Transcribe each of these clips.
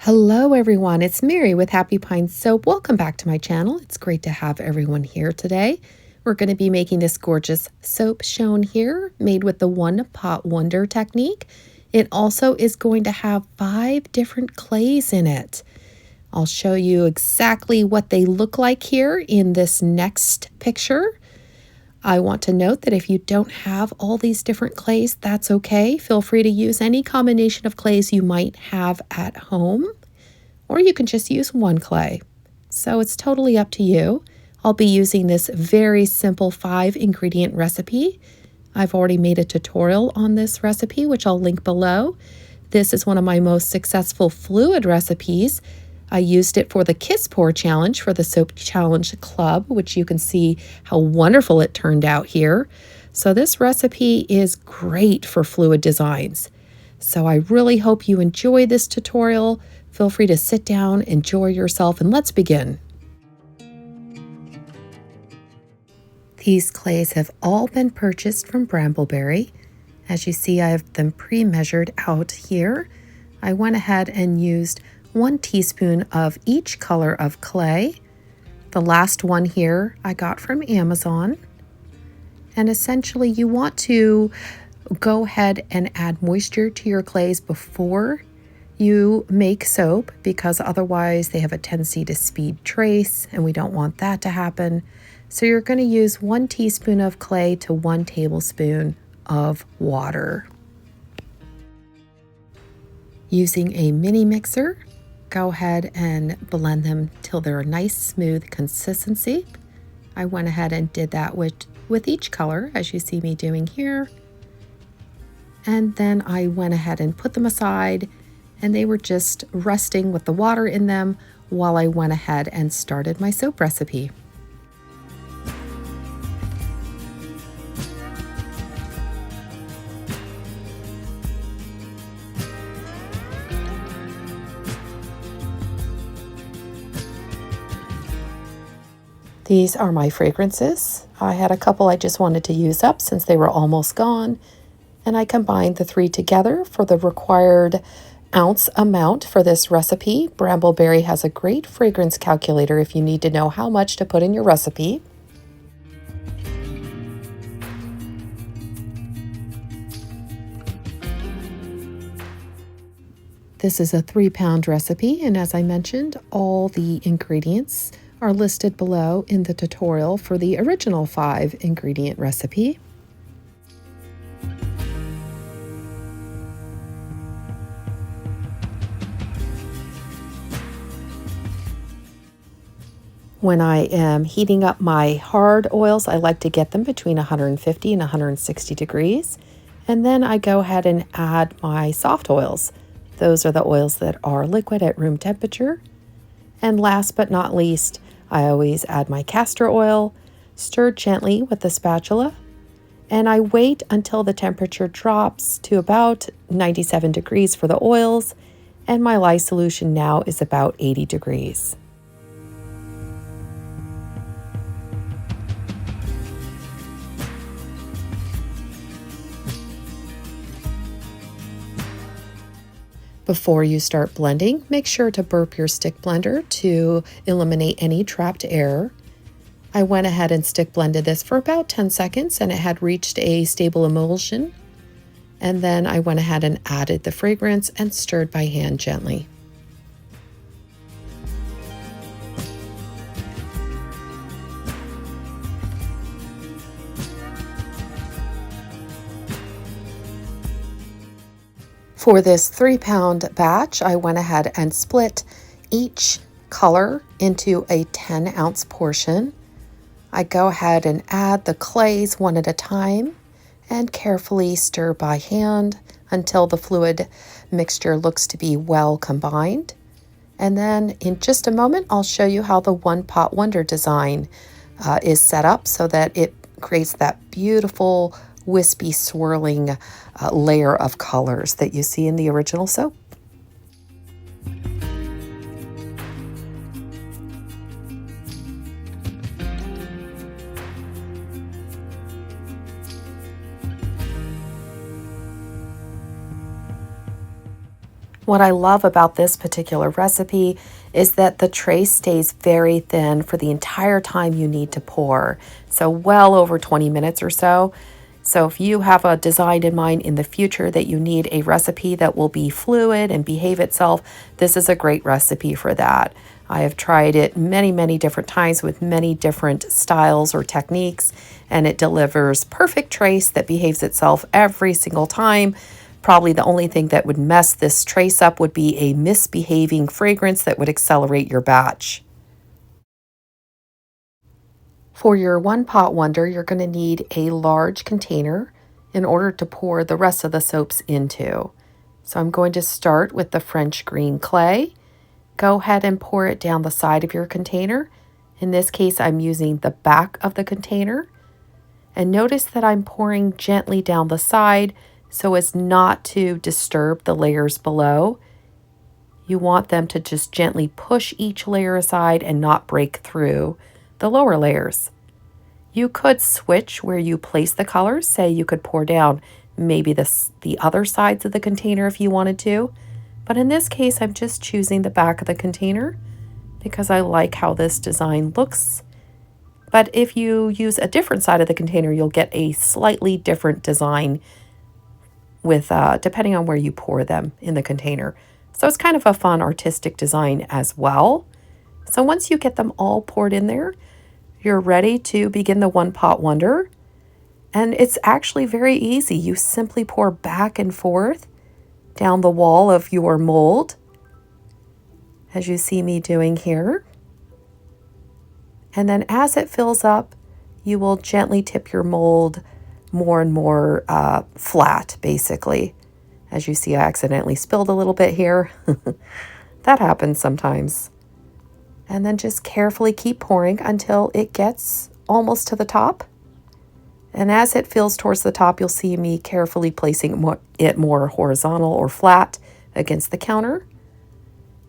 Hello everyone, it's Mary with Happy Pine Soap. Welcome back to my channel. It's great to have everyone here today. We're going to be making this gorgeous soap shown here, made with the One Pot Wonder technique. It also is going to have 5 different clays in it. I'll show you exactly what they look like here in this next picture. I want to note that if you don't have all these different clays, that's okay. Feel free to use any combination of clays you might have at home, or you can just use one clay. So it's totally up to you. I'll be using this very simple 5-ingredient recipe. I've already made a tutorial on this recipe, which I'll link below. This is one of my most successful fluid recipes. I used it for the Kiss Pour Challenge for the Soap Challenge Club, which you can see how wonderful it turned out here. So this recipe is great for fluid designs. So I really hope you enjoy this tutorial. Feel free to sit down, enjoy yourself, and let's begin. These clays have all been purchased from Brambleberry. As you see, I have them pre-measured out here. I went ahead and used 1 teaspoon of each color of clay. The last one here I got from Amazon. And essentially you want to go ahead and add moisture to your clays before you make soap, because otherwise they have a tendency to speed trace and we don't want that to happen. So you're going to use 1 teaspoon of clay to 1 tablespoon of water. Using a mini mixer, go ahead and blend them till they're a nice smooth consistency. I went ahead and did that with each color, as you see me doing here. And then I went ahead and put them aside, and they were just resting with the water in them while I went ahead and started my soap recipe. These are my fragrances. I had a couple I just wanted to use up since they were almost gone, and I combined the 3 together for the required ounce amount for this recipe. Brambleberry has a great fragrance calculator if you need to know how much to put in your recipe. This is a 3-pound recipe, and as I mentioned, all the ingredients are listed below in the tutorial for the original 5-ingredient recipe. When I am heating up my hard oils, I like to get them between 150 and 160 degrees. And then I go ahead and add my soft oils. Those are the oils that are liquid at room temperature. And last but not least, I always add my castor oil, stirred gently with the spatula, and I wait until the temperature drops to about 97 degrees for the oils, and my lye solution now is about 80 degrees. Before you start blending, make sure to burp your stick blender to eliminate any trapped air. I went ahead and stick blended this for about 10 seconds and it had reached a stable emulsion. And then I went ahead and added the fragrance and stirred by hand gently. For this 3-pound batch, I went ahead and split each color into a 10-ounce portion. I go ahead and add the clays one at a time and carefully stir by hand until the fluid mixture looks to be well combined. And then in just a moment, I'll show you how the One Pot Wonder design is set up so that it creates that beautiful wispy swirling layer of colors that you see in the original soap. What I love about this particular recipe is that the tray stays very thin for the entire time you need to pour. So well over 20 minutes or so. So if you have a design in mind in the future that you need a recipe that will be fluid and behave itself, this is a great recipe for that. I have tried it many, many different times with many different styles or techniques, and it delivers perfect trace that behaves itself every single time. Probably the only thing that would mess this trace up would be a misbehaving fragrance that would accelerate your batch. For your one pot wonder, you're going to need a large container in order to pour the rest of the soaps into. So I'm going to start with the French green clay. Go ahead and pour it down the side of your container. In this case, I'm using the back of the container. And notice that I'm pouring gently down the side so as not to disturb the layers below. You want them to just gently push each layer aside and not break through the lower layers. You could switch where you place the colors. Say you could pour down maybe the other sides of the container if you wanted to. But in this case, I'm just choosing the back of the container because I like how this design looks. But if you use a different side of the container, you'll get a slightly different design with depending on where you pour them in the container. So it's kind of a fun artistic design as well. So once you get them all poured in there, you're ready to begin the one pot wonder. And it's actually very easy. You simply pour back and forth down the wall of your mold, as you see me doing here. And then as it fills up, you will gently tip your mold more and more flat, basically. As you see, I accidentally spilled a little bit here. That happens sometimes. And then just carefully keep pouring until it gets almost to the top. And as it fills towards the top, you'll see me carefully placing it more horizontal or flat against the counter.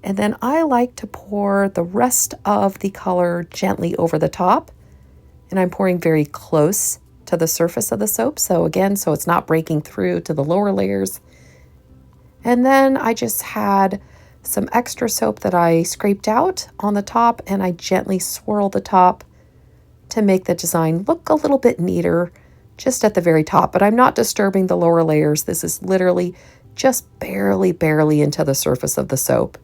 And then I like to pour the rest of the color gently over the top. And I'm pouring very close to the surface of the soap. So again, so it's not breaking through to the lower layers. And then I just had some extra soap that I scraped out on the top, and I gently swirl the top to make the design look a little bit neater just at the very top. But I'm not disturbing the lower layers. This is literally just barely into the surface of the soap.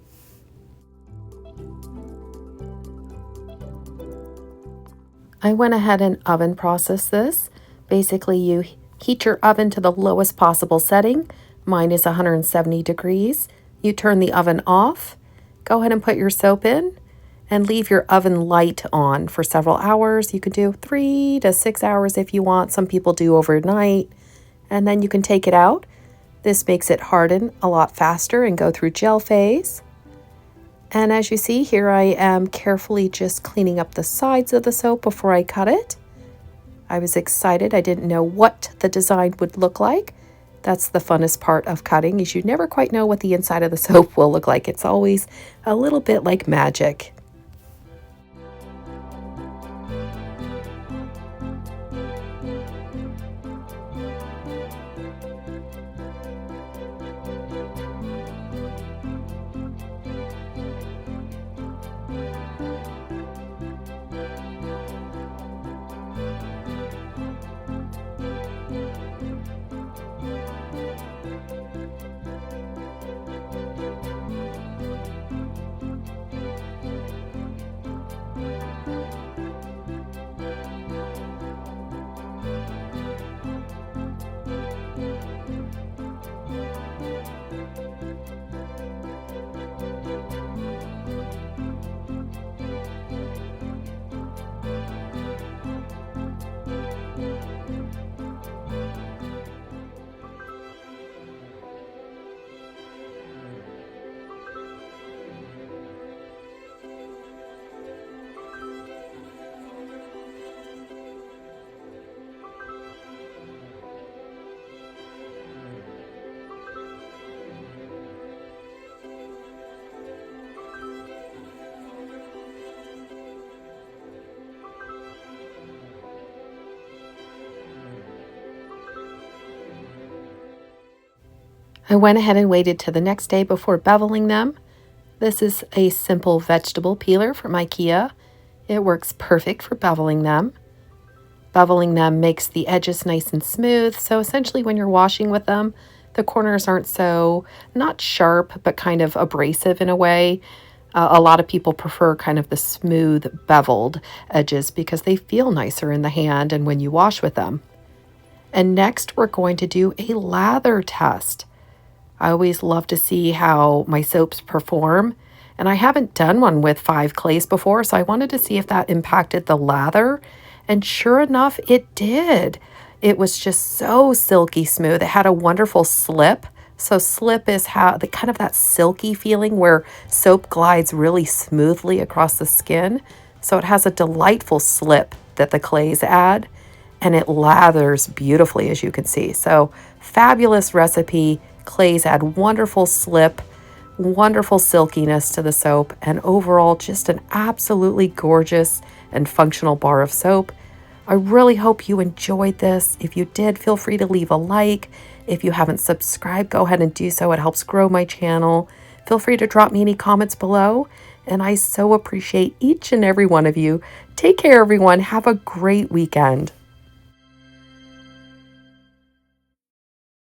I went ahead and oven processed this. Basically, you heat your oven to the lowest possible setting. Mine is 170 degrees. You turn the oven off. Go ahead and put your soap in and leave your oven light on for several hours. You could do 3 to 6 hours if you want. Some people do overnight. And then you can take it out. This makes it harden a lot faster and go through gel phase. And as you see here, I am carefully just cleaning up the sides of the soap before I cut it. I was excited. I didn't know what the design would look like. That's the funnest part of cutting, is you never quite know what the inside of the soap will look like. It's always a little bit like magic. I went ahead and waited till the next day before beveling them. This is a simple vegetable peeler from IKEA. It works perfect for beveling them. Beveling them makes the edges nice and smooth, so essentially when you're washing with them, the corners aren't so, not sharp, but kind of abrasive in a way. A lot of people prefer kind of the smooth, beveled edges because they feel nicer in the hand and when you wash with them. And next, we're going to do a lather test. I always love to see how my soaps perform, and I haven't done one with 5 clays before, so I wanted to see if that impacted the lather, and sure enough, it did. It was just so silky smooth. It had a wonderful slip. So slip is how the kind of that silky feeling where soap glides really smoothly across the skin. So it has a delightful slip that the clays add, and it lathers beautifully, as you can see. So fabulous recipe. Clays add wonderful slip, wonderful silkiness to the soap, and overall just an absolutely gorgeous and functional bar of soap. I really hope you enjoyed this. If you did, feel free to leave a like. If you haven't subscribed, go ahead and do so. It helps grow my channel. Feel free to drop me any comments below, and I so appreciate each and every one of you. Take care, everyone. Have a great weekend.